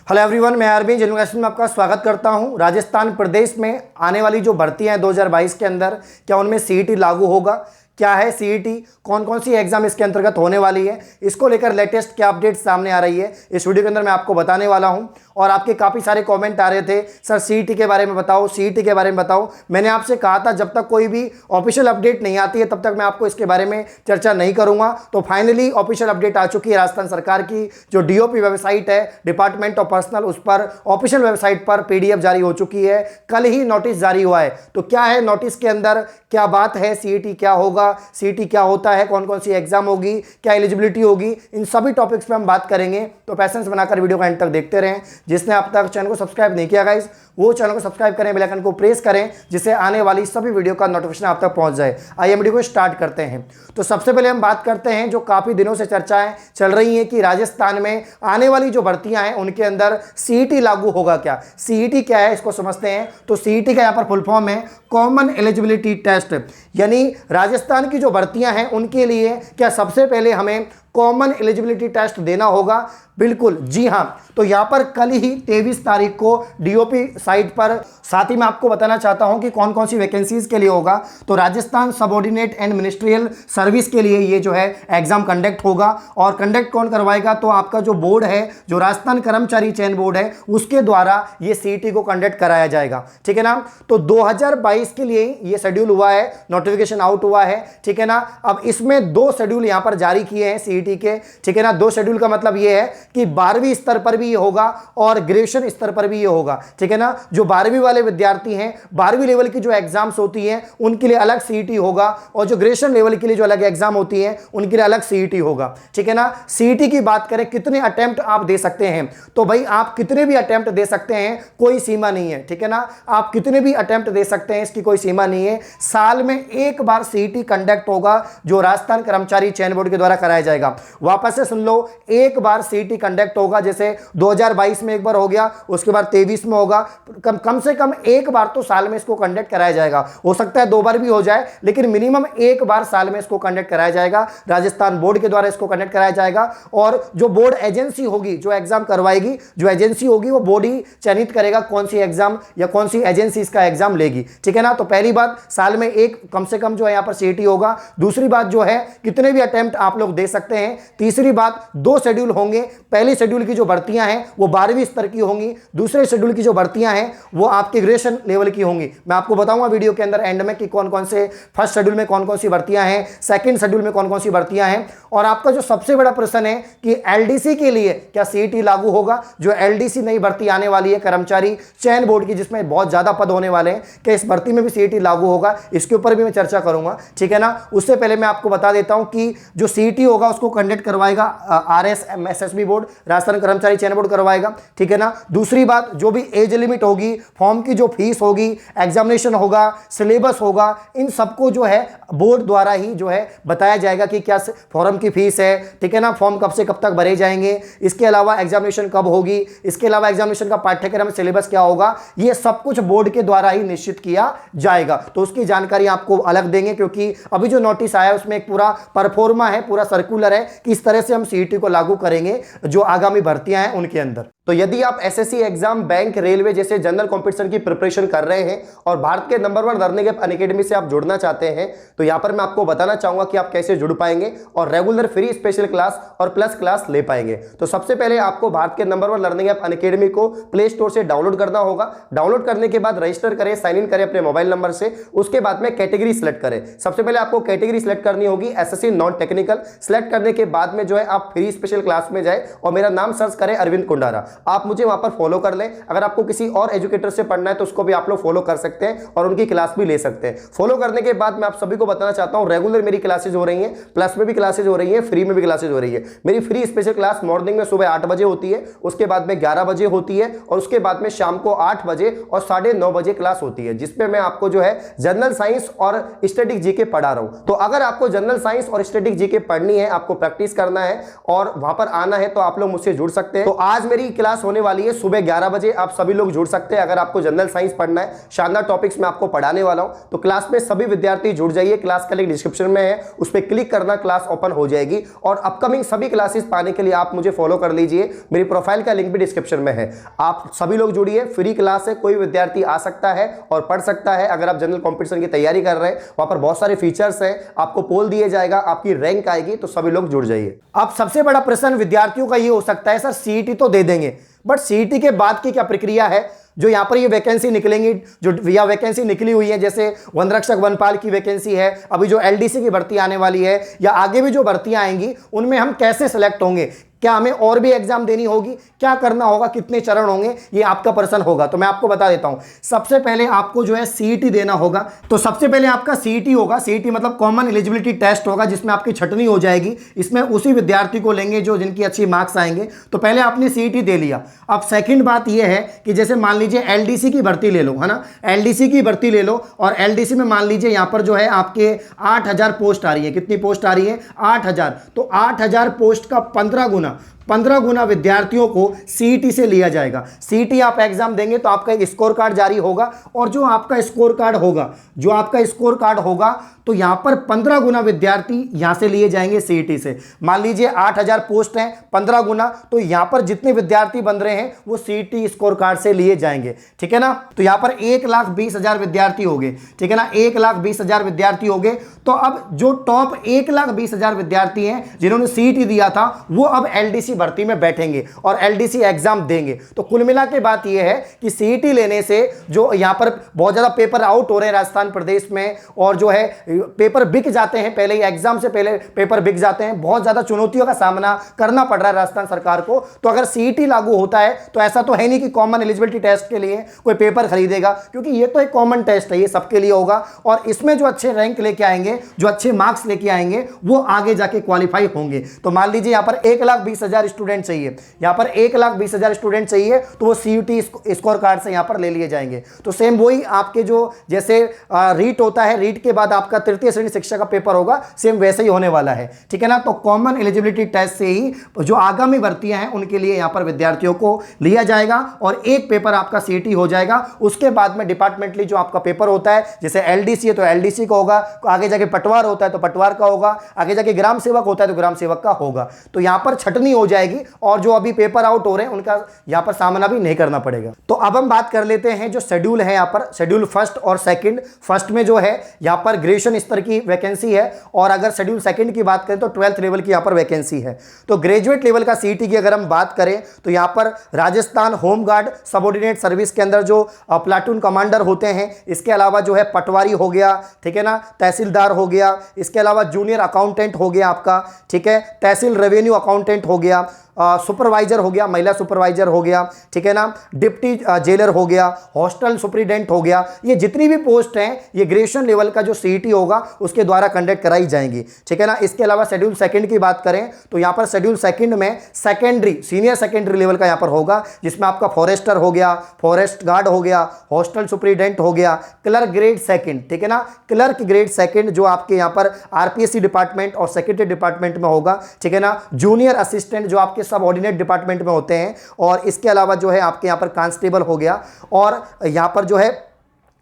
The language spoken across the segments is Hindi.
हेलो एवरीवन, मैं अरविंद जनरल में आपका स्वागत करता हूं। राजस्थान प्रदेश में आने वाली जो भर्तियां हैं 2022 के अंदर, क्या उनमें सीईटी लागू होगा? क्या है सीईटी? कौन कौन सी एग्जाम इसके अंतर्गत होने वाली है? इसको लेकर लेटेस्ट क्या अपडेट सामने आ रही है, इस वीडियो के अंदर मैं आपको बताने वाला हूं। और आपके काफ़ी सारे कमेंट आ रहे थे, सर सीईटी के बारे में बताओ, सीईटी के बारे में बताओ। मैंने आपसे कहा था जब तक कोई भी ऑफिशियल अपडेट नहीं आती है तब तक मैं आपको इसके बारे में चर्चा नहीं करूंगा। तो फाइनली ऑफिशियल अपडेट आ चुकी है। राजस्थान सरकार की जो डीओपी वेबसाइट है, डिपार्टमेंट ऑफ पर्सनल, उस पर ऑफिशियल वेबसाइट पर पीडीएफ जारी हो चुकी है। कल ही नोटिस जारी हुआ है। तो क्या है नोटिस के अंदर, क्या बात है, सीईटी क्या होगा, सीईटी क्या होता है, कौन कौन सी एग्जाम होगी, क्या एलिजिबिलिटी होगी, इन सभी टॉपिक्स पे हम बात करेंगे। तो पैसेंस बनाकर वीडियो का एंड तक देखते रहें। जिसने अब तक चैनल को सब्सक्राइब नहीं किया गाइस, वो चैनल को सब्सक्राइब करें, बेल आइकन को प्रेस करें, जिससे आने वाली सभी वीडियो का नोटिफिकेशन आप तक पहुंच जाए। आइए वीडियो को स्टार्ट करते हैं। तो सबसे पहले हम बात करते हैं जो काफी दिनों से चर्चाएं चल रही हैं कि राजस्थान में आने वाली जो भर्तियां हैं उनके अंदर सीईटी लागू होगा क्या? सीईटी क्या है इसको समझते हैं। तो सीईटी का यहाँ पर फुल फॉर्म है कॉमन एलिजिबिलिटी टेस्ट। यानी राजस्थान की जो भर्तियां हैं उनके लिए क्या सबसे पहले हमें कॉमन एलिजिबिलिटी टेस्ट देना होगा? बिल्कुल जी हां। तो यहां पर कल ही 23 तारीख को डीओपी साइट पर, साथ ही मैं आपको बताना चाहता हूं कि कौन कौन सी वैकेंसीज के लिए होगा। तो Rajasthan subordinate and ministerial service के लिए ये जो है एग्जाम कंडक्ट होगा। और कंडक्ट कौन करवाएगा? तो आपका जो बोर्ड है, जो राजस्थान कर्मचारी चयन बोर्ड है, उसके द्वारा ये सीईटी को कंडक्ट कराया जाएगा। ठीक है ना। तो 2022 के लिए ये शेड्यूल हुआ है, नोटिफिकेशन आउट हुआ है। ठीक है ना। अब इसमें 2 शेड्यूल यहां पर जारी किए हैं सीईटी के। ठीक है ना। 2 शेड्यूल का मतलब ये है कि 12वीं स्तर पर भी ये होगा और ग्रेजुएशन स्तर पर भी ये होगा। ठीक है ना। जो 12वीं वाले विद्यार्थी हैं, 12वीं लेवल की जो एग्जाम्स होती हैं उनके लिए अलग सीईटी होगा, और जो ग्रेजुएशन लेवल के लिए जो अलग एग्जाम होती है उनके लिए अलग सीईटी होगा। ठीक है ना। सीईटी की बात करें, कितने अटेम्प्ट आप दे सकते हैं? तो भाई आप कितने भी अटेम्प्ट दे सकते हैं, कोई सीमा नहीं है। ठीक है ना। आप कितने भी अटेम्प्ट दे सकते हैं, इसकी कोई सीमा नहीं है। साल में एक बार सीईटी कंडक्ट होगा, जो राजस्थान कर्मचारी चयन बोर्ड के द्वारा कराया जाएगा। वापस से सुन लो, एक बार सीईटी कंडक्ट होगा। जैसे 2022 में एक बार हो गया, उसके बाद 23 में होगा। कम से कम एक बार तो साल में इसको कंडक्ट कराया जाएगा। हो सकता है 2 बार भी हो जाए, लेकिन मिनिमम एक बार साल में इसको कंडक्ट कराया जाएगा। राजस्थान बोर्ड के द्वारा इसको कंडक्ट कराया जाएगा। और जो बोर्ड एजेंसी होगी जो एग्जाम करवाएगी, जो एजेंसी होगी, वो बोर्ड ही चयनित करेगा कौन सी एग्जाम या कौन सी एजेंसी इसका एग्जाम लेगी। ठीक है ना। तो पहली बात, साल में एक कम से कम जो है यहां पर सीईटी होगा। दूसरी बात जो है, कितने भी अटेम्प्ट आप लोग दे सकते हैं। तीसरी बात, 2 शेड्यूल होंगे। पहले शेड्यूल की जो भर्तियां हैं वो 12वीं स्तर की होंगी। दूसरे शेड्यूल की जो भर्तियां हैं वो आपके ग्रेजुएशन लेवल की होंगी। मैं आपको बताऊंगा वीडियो के अंदर एंड में कि कौन कौन से फर्स्ट शेड्यूल में कौन कौन सी भर्तियां हैं, सेकंड शेड्यूल में कौन कौन सी भर्तियां हैं। और आपका जो सबसे बड़ा प्रश्न है कि एलडीसी के लिए क्या सीईटी लागू होगा? जो एलडीसी नई भर्ती आने वाली है कर्मचारी चयन बोर्ड की, जिसमें बहुत ज्यादा पद होने वाले हैं, क्या इस भर्ती में भी सीईटी लागू होगा? इसके ऊपर भी मैं चर्चा करूंगा। ठीक है ना। उससे पहले मैं आपको बता देता हूं कि जो सीईटी होगा उसको कंडक्ट करवाएगा RSMSSB बोर्ड, राजस्थान कर्मचारी चयन बोर्ड करवाएगा। ठीक है ना। दूसरी बात, जो भी एज लिमिट होगी, फॉर्म की जो फीस होगी, एग्जामिनेशन होगा, सिलेबस होगा, इन सबको जो है बोर्ड द्वारा ही जो है बताया जाएगा कि क्या फॉर्म की फीस है। ठीक है ना। फॉर्म कब से कब तक भरे जाएंगे, इसके अलावा एग्जामिनेशन कब होगी, इसके अलावा एग्जामिनेशन का पाठ्यक्रम, सिलेबस क्या होगा, ये सब कुछ बोर्ड के द्वारा ही निश्चित किया जाएगा। तो उसकी जानकारी आपको अलग देंगे, क्योंकि अभी जो नोटिस आया है उसमें एक पूरा परफॉर्मा है, पूरा सर्कुलर है कि इस तरह से हम सीईटी को लागू करेंगे जो आगामी भर्तियां हैं उनके अंदर। तो यदि आप एसएससी एग्जाम, बैंक, रेलवे जैसे जनरल कंपटीशन की प्रिपरेशन कर रहे हैं और भारत के नंबर 1 लर्निंग ऐप अनअकैडमी से आप जुड़ना चाहते हैं, तो यहां पर मैं आपको बताना चाहूंगा कि आप कैसे जुड़ पाएंगे और रेगुलर फ्री स्पेशल क्लास और प्लस क्लास ले पाएंगे। तो सबसे पहले आपको भारत के नंबर 1 लर्निंग ऐप अनअकैडमी को प्ले स्टोर से डाउनलोड करना होगा। डाउनलोड करने के बाद रजिस्टर करें, साइन इन करें अपने मोबाइल नंबर से। उसके बाद में कैटेगरी सिलेक्ट करें। सबसे पहले आपको कैटेगरी सिलेक्ट करनी होगी एसएससी नॉन टेक्निकल। सिलेक्ट करने के बाद में जो है आप फ्री स्पेशल क्लास में जाए और मेरा नाम सर्च करें अरविंद कुंडारा। आप मुझे वहां पर फॉलो कर लें। अगर आपको किसी और एजुकेटर से पढ़ना है तो उसको भी आप लोग फॉलो कर सकते हैं और उनकी क्लास भी ले सकते हैं। फॉलो करने के बाद मैं आप सभी को बताना चाहता हूं, रेगुलर मेरी क्लासेज हो रही हैं, प्लस में भी क्लासेज हो रही हैं, फ्री में भी क्लासेज हो रही है। मेरी फ्री स्पेशल क्लास मॉर्निंग में सुबह 8 बजे होती है, उसके बाद में 11 बजे होती है, और उसके बाद में शाम को 8 बजे और 9:30 बजे क्लास होती है, जिसपे मैं आपको जो है जनरल साइंस और स्टैटिक जीके पढ़ा रहा हूं। तो अगर आपको जनरल साइंस और स्टैटिक जीके पढ़नी है, आपको प्रैक्टिस करना है और वहां पर आना है, तो आप लोग मुझसे जुड़ सकते हैं। तो आज मेरी क्लास होने वाली है सुबह 11 बजे। आप सभी लोग जुड़ सकते हैं अगर आपको जनरल साइंस पढ़ना है। शानदार टॉपिक्स में आपको पढ़ाने वाला हूं, तो क्लास में सभी विद्यार्थी जुड़ जाइए। क्लास का लिंक डिस्क्रिप्शन में है, उस पर क्लिक करना, क्लास ओपन हो जाएगी। और अपकमिंग सभी क्लासेस पाने के लिए आप मुझे फॉलो कर लीजिए, मेरी प्रोफाइल का लिंक भी डिस्क्रिप्शन में है। आप सभी लोग जुड़िए, फ्री क्लास है, कोई विद्यार्थी आ सकता है और पढ़ सकता है। अगर आप जनरल कॉम्पिटिशन की तैयारी कर रहे हैं, वहां पर बहुत सारे फीचर्स हैं, आपको पोल दिए जाएगा, आपकी रैंक आएगी, तो सभी लोग जुड़ जाइए। अब सबसे बड़ा प्रश्न विद्यार्थियों का ये हो सकता है, सर सीईटी तो दे देंगे, बट सीईटी के बाद की क्या प्रक्रिया है? जो यहाँ पर ये वैकेंसी निकलेंगी, जो या वैकेंसी निकली हुई है, जैसे वन रक्षक वनपाल की वैकेंसी है, अभी जो एलडीसी की भर्ती आने वाली है, या आगे भी जो भर्तियां आएंगी, उनमें हम कैसे सेलेक्ट होंगे? क्या हमें और भी एग्जाम देनी होगी? क्या करना होगा? कितने चरण होंगे? ये आपका प्रश्न होगा। तो मैं आपको बता देता हूं, सबसे पहले आपको जो है सीईटी देना होगा। तो सबसे पहले आपका सीईटी होगा। सीईटी मतलब कॉमन एलिजिबिलिटी टेस्ट होगा, जिसमें आपकी छटनी हो जाएगी। इसमें उसी विद्यार्थी को लेंगे जो जिनकी अच्छी मार्क्स आएंगे। तो पहले आपने सीईटी दे लिया। अब सेकंड बात यह है कि जैसे मान लीजिए एलडीसी की भर्ती ले लो, है ना, एलडीसी की भर्ती ले लो, और एलडीसी में मान लीजिए यहां पर जो है आपके 8000 पोस्ट आ रही है। कितनी पोस्ट आ रही है? 8000। तो 8000 पोस्ट का 15 गुना विद्यार्थियों को सीईटी से लिया जाएगा। सीईटी आप एग्जाम देंगे तो आपका एक स्कोर कार्ड जारी होगा, और जो आपका स्कोर कार्ड होगा तो यहां पर 15 गुना विद्यार्थी यहां से लिए जाएंगे सीईटी से। मान लीजिए 8000 पोस्ट हैं, 15 गुना, तो यहां पर जितने विद्यार्थी बन रहे हैं वो सीईटी स्कोर कार्ड से लिए जाएंगे। ठीक है ना? तो यहां पर 1,20,000 विद्यार्थी हो गए। ठीक है ना? 1,20,000 विद्यार्थी हो गए। तो अब जो टॉप 1,20,000 विद्यार्थी हैं जिन्होंने सीईटी दिया था, वो अब एलडीसी भर्ती में बैठेंगे और एलडीसी एग्जाम देंगे। तो कुल मिला के बात यह है कि सीईटी लेने से जो यहां पर बहुत ज्यादा पेपर आउट हो रहे हैं राजस्थान प्रदेश में, और जो है पेपर बिक जाते हैं, पहले ही एग्जाम से पहले पेपर बिक जाते हैं, बहुत ज्यादा चुनौतियों का सामना करना पड़ रहा है राजस्थान सरकार को। तो अगर सीईटी लागू होता है तो ऐसा तो है नहीं कि कॉमन एलिजिबिलिटी टेस्ट के लिए कोई पेपर खरीदेगा, क्योंकि ये तो एक कॉमन टेस्ट है, ये सबके लिए होगा। और इसमें जो अच्छे रैंक लेके आएंगे, जो अच्छे मार्क्स लेके आएंगे, वो आगे जाके क्वालिफाई होंगे। तो मान लीजिए यहां पर 1,20,000 स्टूडेंट चाहिए, यहां पर 1,20,000 स्टूडेंट चाहिए, तो वो सीईटी स्कोर कार्ड से यहां पर ले लिए जाएंगे। तो सेम वही आपके जो जैसे रीट होता है, रीट के बाद आपका तृतीय श्रेणी शिक्षा का पेपर होगा, सेम वैसे ही होने वाला है। ठीक है ना? तो कॉमन एलिजिबिलिटी टेस्ट से ही जो आगामी भर्तियां हैं उनके लिए यहां पर विद्यार्थियों को लिया जाएगा, और एक पेपर आपका सीईटी हो जाएगा। उसके बाद में डिपार्टमेंटली जो आपका पेपर होता है, जैसे एलडीसी है तो एलडीसी का होगा, आगे जाके पटवार होता है तो पटवार का होगा, आगे जाके ग्राम सेवक होता है तो ग्राम सेवक का होगा। तो यहां पर छटनी हो जाएगी, और जो अभी पेपर आउट हो रहे हैं उनका यहां पर सामना भी नहीं करना पड़ेगा। तो अब हम बात कर लेते हैं जो शेड्यूल है, यहां पर शेड्यूल फर्स्ट और सेकंड। फर्स्ट में जो है यहां पर ग्रेजुएशन स्तर की वैकेंसी है, और अगर शेड्यूल सेकंड की बात करें तो 12th लेवल की यहां पर वैकेंसी है। तो ग्रेजुएट लेवल का सीईटी की अगर हम बात करें तो यहां पर राजस्थान होमगार्ड सबऑर्डिनेट सर्विस के अंदर जो प्लाटून कमांडर होते हैं, इसके अलावा जो है पटवारी हो गया, ठीक है ना, तहसीलदार हो गया, इसके अलावा जूनियर अकाउंटेंट हो गया आपका, ठीक है, तहसील रेवेन्यू अकाउंटेंट हो गया, सुपरवाइजर हो गया, महिला सुपरवाइजर हो गया, ठीक है ना, डिप्टी जेलर हो गया, हॉस्टल सुपरिटेंडेंट हो गया। ये जितनी भी पोस्ट हैं ये ग्रेजुएशन लेवल का जो सीईटी होगा उसके द्वारा कंडक्ट कराई जाएंगी। ठीक है ना? इसके अलावा शेड्यूल सेकंड की बात करें तो यहां पर शेड्यूल सेकंड में सेकेंडरी, सीनियर सेकेंडरी लेवल का यहां पर होगा, जिसमें आपका फॉरेस्टर हो गया, फॉरेस्ट गार्ड हो गया, हॉस्टल सुपरिटेंडेंट हो गया, क्लर्क ग्रेड सेकंड, ठीक है ना, क्लर्क ग्रेड सेकंड जो आपके यहां पर आरपीएससी डिपार्टमेंट और सेक्रेटरी डिपार्टमेंट में होगा, ठीक है ना, जूनियर असिस्टेंट जो आपके सब ऑर्डिनेट डिपार्टमेंट में होते हैं, और इसके अलावा जो है आपके यहां पर कांस्टेबल हो गया, और यहां पर जो है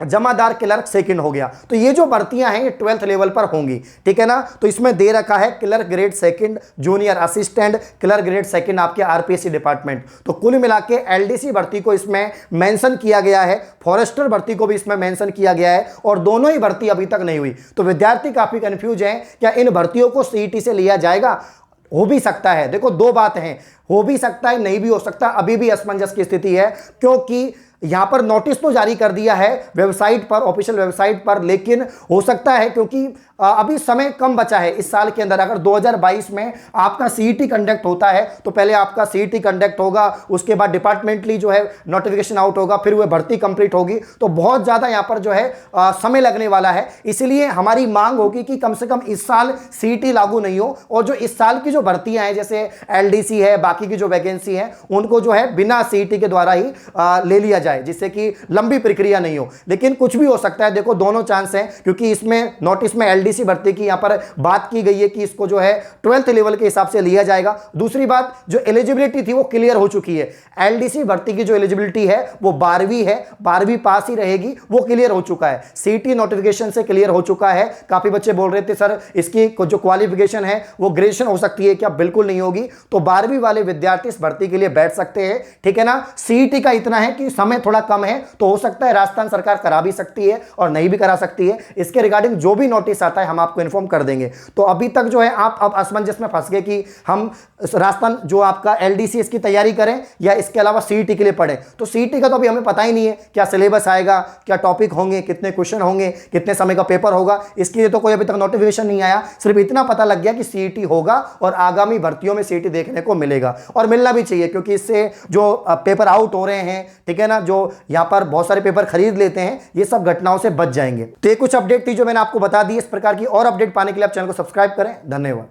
जमादार क्लर्क सेकंड हो गया। तो ये जो भर्तियां हैं ये 12th लेवल पर होंगी। ठीक है ना? तो इसमें दे रखा है clerk grade second, junior assistant, clerk grade second आपके आरपीएससी डिपार्टमेंट। तो कुल मिला के एलडीसी भर्ती को इसमें मेंशन किया गया है, फॉरेस्टर भर्ती को भी इसमें मेंशन किया गया है, और दोनों ही भर्ती अभी तक नहीं हुई। तो विद्यार्थी काफी कंफ्यूज हैं, क्या इन भर्तियों को सीईटी से लिया जाएगा? हो भी सकता है। देखो, दो बात हैं, हो भी सकता है, नहीं भी हो सकता, अभी भी असमंजस की स्थिति है, क्योंकि यहां पर नोटिस तो जारी कर दिया है वेबसाइट पर, ऑफिशियल वेबसाइट पर, लेकिन हो सकता है क्योंकि अभी समय कम बचा है इस साल के अंदर। अगर 2022 में आपका सीईटी कंडक्ट होता है तो पहले आपका सीईटी कंडक्ट होगा, उसके बाद डिपार्टमेंटली जो है नोटिफिकेशन आउट होगा, फिर वह भर्ती कंप्लीट होगी, तो बहुत ज़्यादा यहाँ पर जो है समय लगने वाला है। इसलिए हमारी मांग होगी कि कम से कम इस साल सीईटी लागू नहीं हो, और जो इस साल की जो भर्तियां हैं जैसे एलडीसी है, बाकी की जो वैकेंसी है, उनको जो है बिना सीईटी के द्वारा ही ले लिया जाए। जाए, जिससे कि लंबी प्रक्रिया नहीं हो। लेकिन कुछ भी हो सकता है, देखो दोनों चांस हैं, क्योंकि इसमें नोटिस में एलडीसी भर्ती की यहां पर बात की गई है कि इसको जो है 12th लेवल के हिसाब से लिया जाएगा। दूसरी बात, जो एलिजिबिलिटी थी वो क्लियर हो चुकी है। एलडीसी भर्ती की जो एलिजिबिलिटी है वो 12वीं है, 12वीं पास ही रहेगी, वो क्लियर हो चुका है। सीटी नोटिफिकेशन से क्लियर हो चुका है। काफी बच्चे बोल रहे थे सर इसकी जो क्वालिफिकेशन है वो ग्रेजुएशन हो सकती है क्या? बिल्कुल नहीं होगी। तो 12वीं वाले विद्यार्थी इस भर्ती के लिए बैठ सकते हैं, ठीक है ना। सीईटी का इतना है कि समय थोड़ा कम है, तो हो सकता है राजस्थान सरकार करा भी सकती है और नहीं भी करा सकती है। इसके रिगार्डिंग जो भी नोटिस आता है हम आपको इन्फॉर्म कर देंगे। तो अभी तक जो है आप अब असमंजस में फंस गए कि हम राजस्थान जो आपका एलडीसी इसकी तैयारी करें या इसके अलावा सीईटी के लिए पढ़ें। तो सीईटी का तो अभी हमें पता ही नहीं है क्या सिलेबस आएगा, क्या टॉपिक होंगे, कितने क्वेश्चन होंगे, कितने समय का पेपर होगा, इसके लिए तो कोई अभी तक नोटिफिकेशन नहीं आया। सिर्फ इतना पता लग गया कि सीईटी होगा और आगामी भर्तियों में सीईटी देखने को मिलेगा, और मिलना भी चाहिए, क्योंकि इससे जो पेपर आउट हो रहे हैं, ठीक है ना, जो यहां पर बहुत सारे पेपर खरीद लेते हैं, ये सब घटनाओं से बच जाएंगे। तो ये कुछ अपडेट थी जो मैंने आपको बता दी। इस प्रकार की और अपडेट पाने के लिए आप चैनल को सब्सक्राइब करें। धन्यवाद।